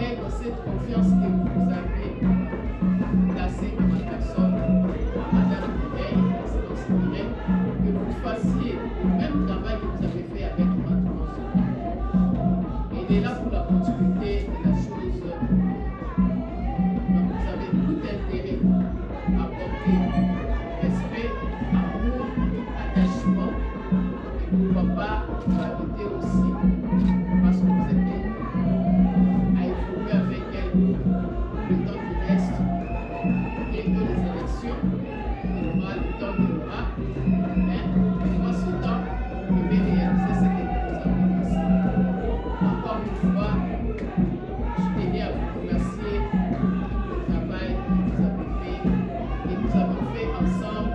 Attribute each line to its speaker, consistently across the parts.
Speaker 1: est dans cette confiance que vous avez placée dans ma personne, Madame Mireille, Excellence Mireille, que vous fassiez le même travail que vous avez fait avec le patron. Et là pour la continuité de la chose. Donc vous avez tout intérêt à porter respect, amour, attachement, et pourquoi pas gravité aussi, parce que vous êtes venu à évoluer avec elle le temps qui reste, et que les élections, il y aura le temps qu'il y aura, mais moi ce temps, je vais réaliser ce que vous avez ici. Encore une fois, je tenais à vous remercier pour le travail que vous avez fait et nous avons fait ensemble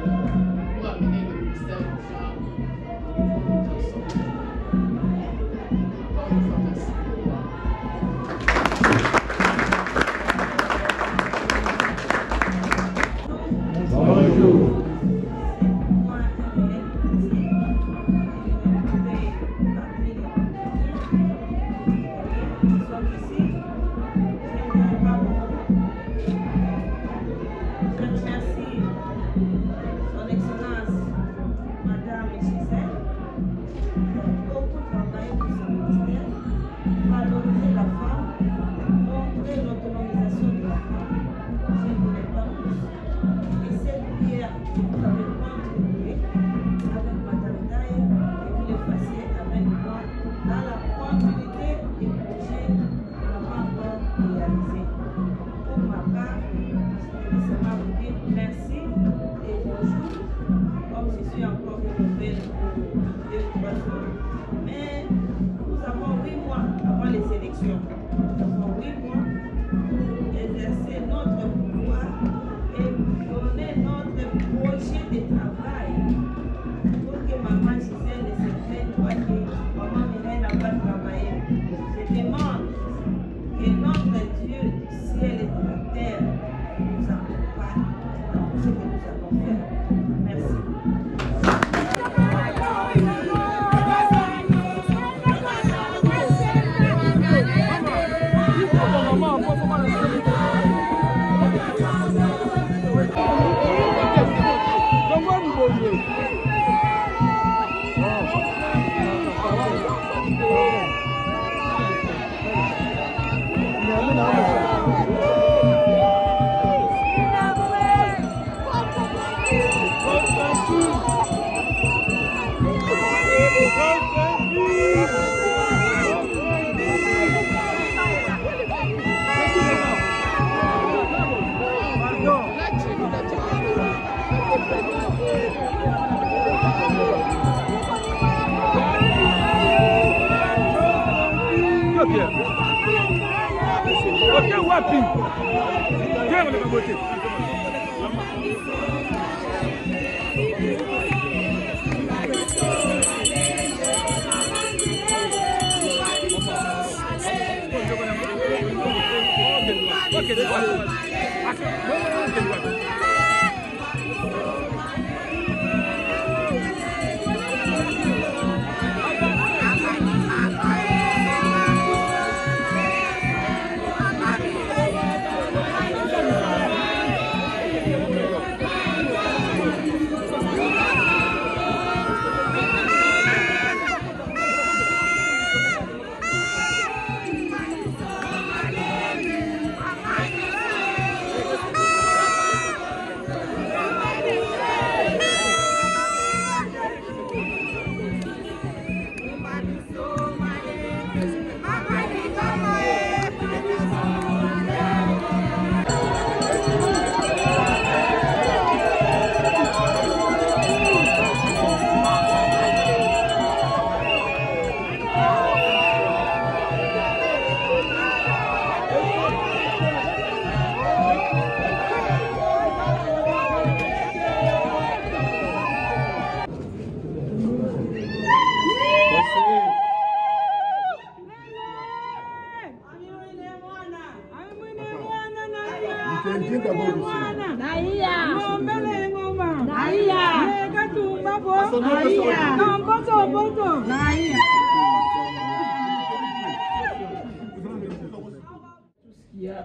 Speaker 1: pour amener le ministère du genre au niveau de notre ensemble. Encore une fois, merci.
Speaker 2: Bonjour.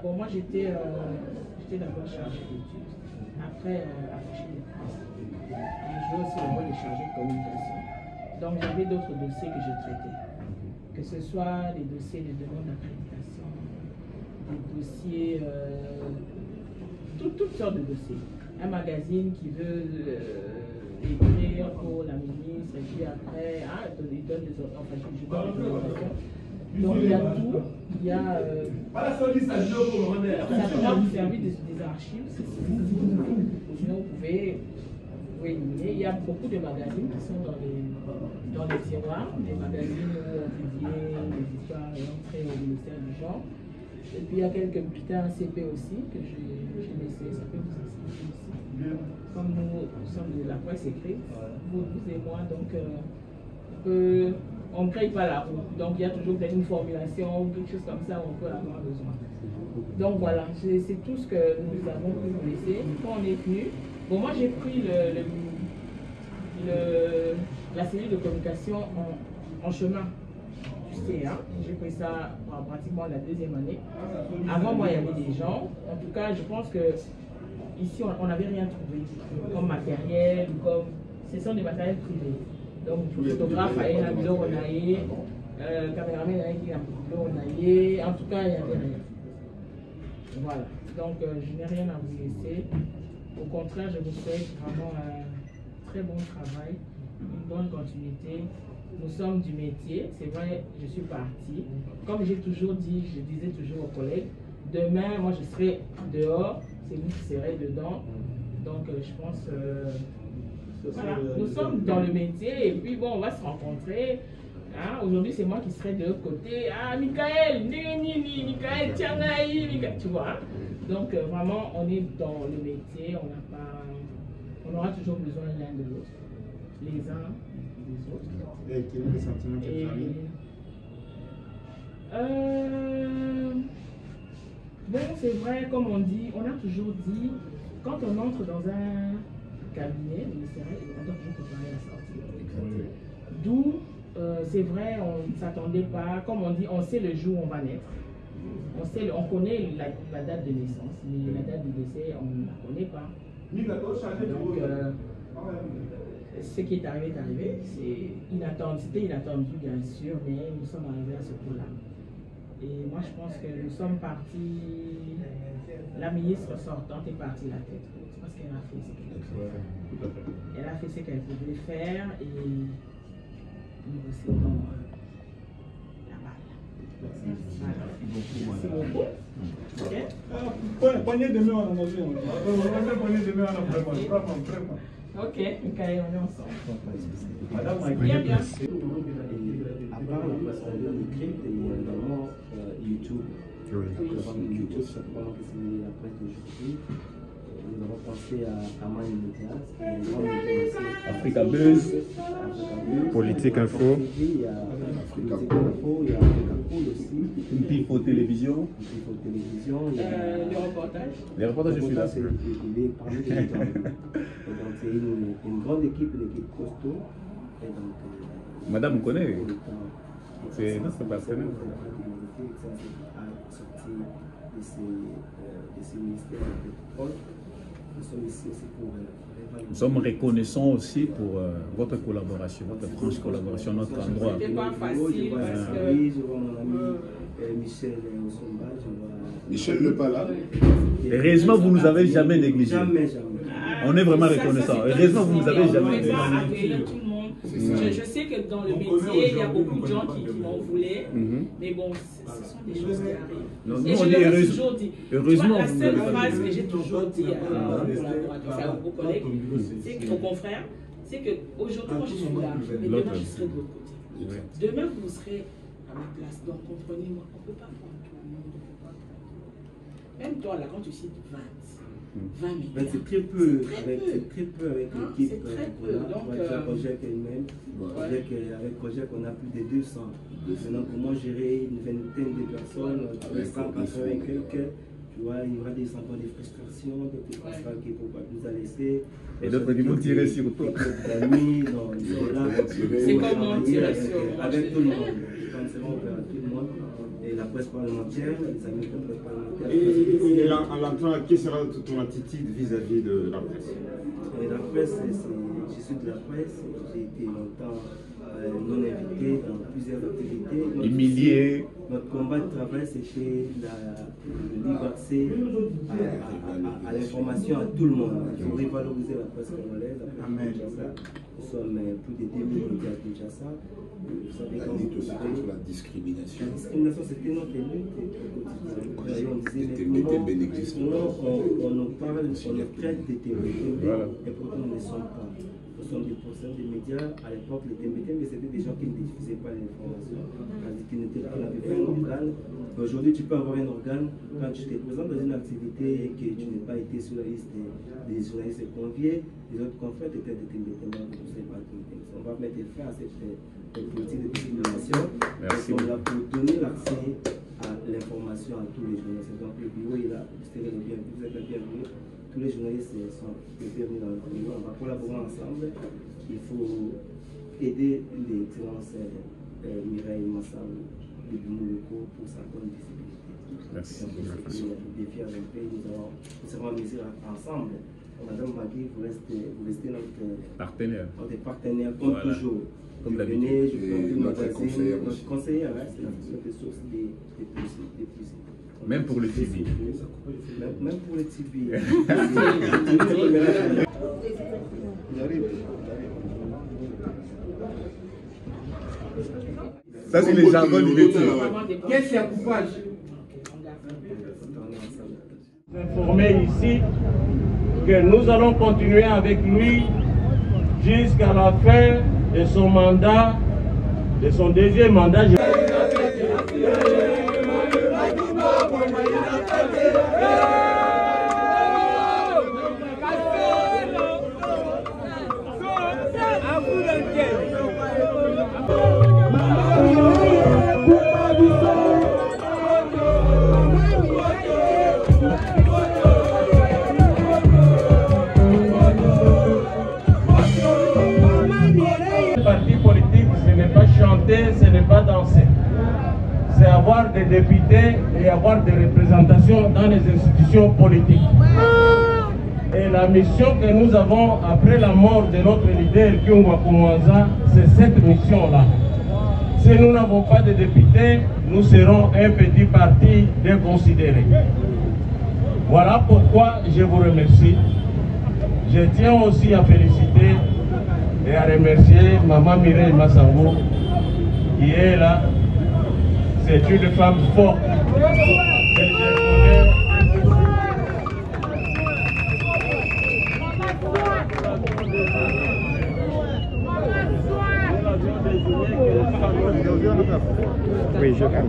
Speaker 3: bon, moi j'étais d'abord chargée d'études, après affiché des presse. Et j'ai aussi le rôle de chargé de communication. Donc j'avais d'autres dossiers que je traitais, que ce soit des dossiers de demande d'accréditation, des dossiers, toutes sortes de dossiers. Un magazine qui veut écrire pour la ministre, et puis après, il donne des informations. Donc il y a tout, il y a ça peut servir des archives, sinon vous pouvez éliminer. Il y a beaucoup de magazines qui sont dans les tiroirs, des magazines où on publiait des histoires et entrées au ministère du genre. Et puis il y a quelques bulletins CP aussi que j'ai laissés, ça peut vous expliquer aussi. Comme nous sommes de la presse écrite, vous et moi, donc on ne crée pas la roue. Donc il y a toujours peut-être une formulation ou quelque chose comme ça où on peut avoir besoin. Donc voilà, c'est tout ce que nous avons pu vous laisser. Quand on est venu, bon, moi j'ai pris la cellule de communication en chemin. J'ai pris ça pratiquement la deuxième année. Avant moi, il y avait des gens. En tout cas, je pense que ici, on n'avait rien trouvé comme matériel, comme ce sont des matériels privés. Donc, photographe a un bureau Onaye, caméraman a un bureau Onaye. En tout cas, il n'y avait rien. Voilà. Donc, je n'ai rien à vous laisser. Au contraire, je vous souhaite vraiment un très bon travail, une bonne continuité. Nous sommes du métier, c'est vrai, je suis partie. Comme j'ai toujours dit, je disais toujours aux collègues, demain, moi je serai dehors, c'est vous qui serez dedans. Donc je pense, voilà, nous sommes dans le métier et puis bon, on va se rencontrer. Hein? Aujourd'hui, c'est moi qui serai de l'autre côté. Ah, Michael, Michael, Tianaï, tu vois. Hein? Donc vraiment, on est dans le métier, on aura toujours besoin l'un de l'autre, les uns des autres.
Speaker 4: Et quel est le sentiment de ta famille?
Speaker 3: Bon, c'est vrai, comme on dit, on a toujours dit, quand on entre dans un cabinet ministériel, on doit toujours préparer la sortie. D'où, c'est vrai, on ne s'attendait pas, comme on dit, on sait le jour où on va naître. On connaît la date de naissance, mais la date de décès, on ne la connaît pas. Donc, ce qui est arrivé, c'était inattendu bien sûr, mais nous sommes arrivés à ce point-là. Et moi je pense que nous sommes partis, la ministre sortante est partie la tête haute, parce qu'elle a fait ce qu'elle pouvait faire. Elle a fait ce qu'elle pouvait faire et nous recevons la balle. Merci beaucoup. Ok.
Speaker 2: Poignée de main en anglais. Poignée de main en anglais.
Speaker 3: Ok, Michael, on est ensemble.
Speaker 2: Madame,
Speaker 3: bien.
Speaker 5: À part la presse écrite, il y a également YouTube. YouTube, c'est la presse d'aujourd'hui. Nous avons pensé à Kaman Média,
Speaker 4: Africa Buzz, Politique Info,
Speaker 5: il y a Africa Info, il y a Africa Cool aussi.
Speaker 4: Pifo Télévision,
Speaker 3: Les reportages.
Speaker 4: Les reportages, je suis là.
Speaker 5: Il est parmi les gens. Donc c'est une grande équipe, une équipe costaud. Et donc,
Speaker 4: Madame, vous connaissez? C'est notre partenaire.
Speaker 5: Sorti de ces ministères de pétrole. Nous sommes ici aussi pour
Speaker 4: Nous sommes reconnaissants aussi pour votre collaboration, votre franche collaboration à notre endroit.
Speaker 3: C'était pas facile parce que...
Speaker 5: Oui, je vois mon ami Michel Osomba, je vois...
Speaker 6: Michel n'est pas là.
Speaker 4: Heureusement, vous ne nous avez jamais négligé.
Speaker 5: Jamais.
Speaker 4: On est vraiment reconnaissants. Heureusement, vous ne nous avez jamais
Speaker 3: négligé.
Speaker 4: négligé.
Speaker 3: Je sais que dans le métier, il y a beaucoup de gens qui m'en voulaient, mais bon, ce sont des choses qui arrivent.
Speaker 4: Nous,
Speaker 3: et
Speaker 4: on
Speaker 3: je
Speaker 4: dit
Speaker 3: leur ai toujours dit,
Speaker 4: heureusement,
Speaker 3: la seule phrase que j'ai toujours dit à vos collègues, c'est que, aux confrères, c'est qu'aujourd'hui, moi je suis là, mais demain je serai de l'autre côté. Demain vous serez à ma place, donc comprenez-moi, on ne peut pas prendre tout le monde. Même toi, là, quand tu cites 20 milliards.
Speaker 5: C'est très peu avec l'équipe.
Speaker 3: C'est très peu. Donc,
Speaker 5: Project elle-même. Avec Project, on a plus de 200. Maintenant, comment gérer une vingtaine de personnes, 180 et quelques, tu vois, il y aura des sentiments de frustration, des personnes qui ne peuvent pas nous laisser.
Speaker 4: Et d'autres qui vont tirer sur toi.
Speaker 3: C'est comment tirer sur
Speaker 5: avec tout le monde. Quand c'est bon, on verra tout le monde. Et la presse parlementaire, les amis de la presse parlementaire.
Speaker 6: Et en l'entrant, quelle sera ton attitude vis-à-vis de la presse?
Speaker 5: Et la presse, je suis de la presse, j'ai été longtemps non invité dans plusieurs activités.
Speaker 4: Humilié.
Speaker 5: Notre combat de travail, c'était le libre accès à l'information à tout le monde. Il faut revaloriser la presse congolaise. Nous sommes plus de 2000 médias à Kinshasa. Vous savez quand vous
Speaker 7: contre la discrimination.
Speaker 5: La discrimination, c'était notre lutte. On disait, mais comment on nous parle, on nous traite de terroristes, et pourtant nous ne sommes pas. Nous sommes des professeurs des médias. À l'époque, les Tembetembe, c'était des gens qui ne diffusaient pas l'information, qui n'avaient pas un organe. Aujourd'hui, tu peux avoir un organe quand tu te présentes dans une activité et que tu n'as pas été sur la liste des journalistes conviés. Les autres confrères étaient des Tembetembe, on va mettre fin à cette politique de discrimination.
Speaker 4: Merci.
Speaker 5: On a pour donner l'accès à l'information à tous les journalistes. Donc le bureau est là, vous êtes la bienvenue. Tous les journalistes sont bienvenus dans le bureau. On va collaborer ensemble. Il faut aider l'excellence Mireille Massam de Bimouloko pour sa bonne visibilité.
Speaker 4: Merci.
Speaker 5: Nous serons en mesure ensemble. Madame Magui, vous restez notre partenaire comme toujours.
Speaker 4: Comme
Speaker 5: d'habitude.
Speaker 7: Notre conseillère,
Speaker 5: notre conseillère, c'est la source des plus.
Speaker 4: Même pour le TV.
Speaker 5: Même pour le TV.
Speaker 4: Ça, c'est les jargons du métier.
Speaker 3: Qu'est-ce qu'il y a coupage?
Speaker 8: Informer ici que nous allons continuer avec lui jusqu'à la fin de son mandat, de son deuxième mandat. Ce n'est pas danser, c'est avoir des députés et avoir des représentations dans les institutions politiques. Et la mission que nous avons après la mort de notre leader Kyungwa Koumanza, c'est cette mission-là. Si nous n'avons pas de députés, nous serons un petit parti déconsidéré. Voilà pourquoi je vous remercie. Je tiens aussi à féliciter et à remercier Maman Mireille Massango qui est là. C'est une femme forte. Et je connais.
Speaker 6: Oui, je
Speaker 8: mais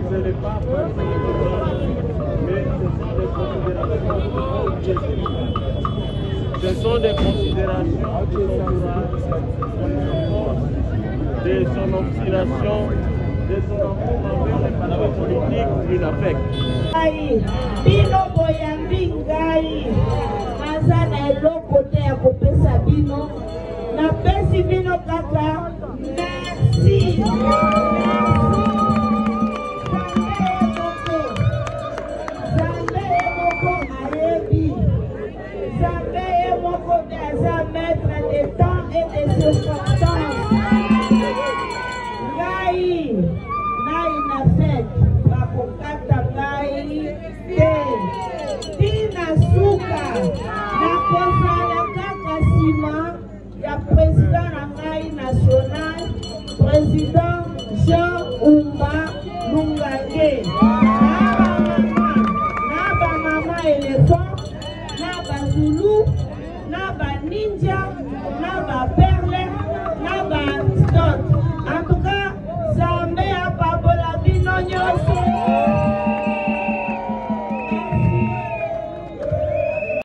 Speaker 8: ce sont des considérations de son obstination, de son amour envers les partis politiques qui l'affectent.
Speaker 9: Bino boyambi ngai aza na eloko te ya kopesa bino napesi bino kaka merci. Zambe ye moko ayebi, Zambe ye moko aza maître de temps et de circonstances. Ngai na fête bakokata ngai te tina suka nakozala kaka nsima ya président na ngai national, président Jean Umba Lungange, na bamama éléphant, na bazulu, na baninja, na baperle, na